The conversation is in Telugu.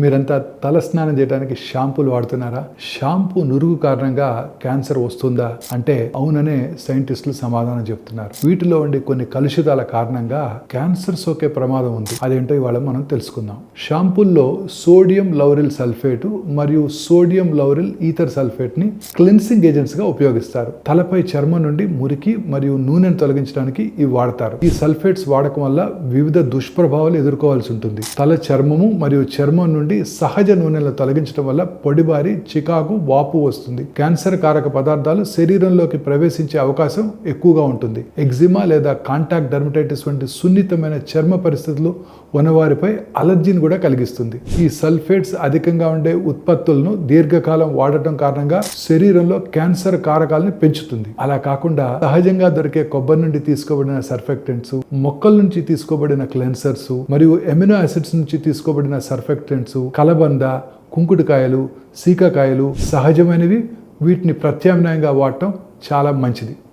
మీరంతా తల స్నానం చేయడానికి షాంపూలు వాడుతున్నారా? షాంపూ నురుగు కారణంగా క్యాన్సర్ వస్తుందా అంటే అవుననే సైంటిస్టులు సమాధానం చెప్తున్నారు. వీటిలో ఉండే కొన్ని కలుషితాల కారణంగా క్యాన్సర్ సోకే ప్రమాదం ఉంది. అదేంటో ఇవాళ మనం తెలుసుకుందాం. షాంపూల్లో సోడియం లౌరిల్ సల్ఫేట్ మరియు సోడియం లౌరిల్ ఈథర్ సల్ఫేట్ ని క్లెన్సింగ్ ఏజెంట్స్ గా ఉపయోగిస్తారు. తలపై చర్మం నుండి మురికి మరియు నూనెను తొలగించడానికి ఇవి వాడతారు. ఈ సల్ఫేట్స్ వాడకం వల్ల వివిధ దుష్ప్రభావాలు ఎదుర్కోవాల్సి ఉంటుంది. తల చర్మము మరియు చర్మం నుండి సహజ నూనెలను తొలగించడం వల్ల పొడిబారి, చికాకు, వాపు వస్తుంది. క్యాన్సర్ కారక పదార్థాలు శరీరంలోకి ప్రవేశించే అవకాశం ఎక్కువగా ఉంటుంది. ఎగ్జిమా లేదా కాంటాక్ట్ డర్మటైటిస్ వంటి సున్నితమైన చర్మ పరిస్థితులు ఉన్నవారిపై అలర్జీని కూడా కలిగిస్తుంది. ఈ సల్ఫేట్స్ అధికంగా ఉండే ఉత్పత్తులను దీర్ఘకాలం వాడటం కారణంగా శరీరంలో క్యాన్సర్ కారకాలను పెంచుతుంది. అలా కాకుండా సహజంగా దొరికే కొబ్బరి నుండి తీసుకోబడిన సర్ఫెక్టెంట్స్, మొక్కల నుంచి తీసుకోబడిన క్లెన్సర్స్ మరియు ఎమినో యాసిడ్స్ నుంచి తీసుకోబడిన సర్ఫెక్టెంట్స్, కలబంద, కుంకుడుకాయలు, సీకాకాయలు సహజమైనవి. వీటిని ప్రత్యామ్నాయంగా వాడటం చాలా మంచిది.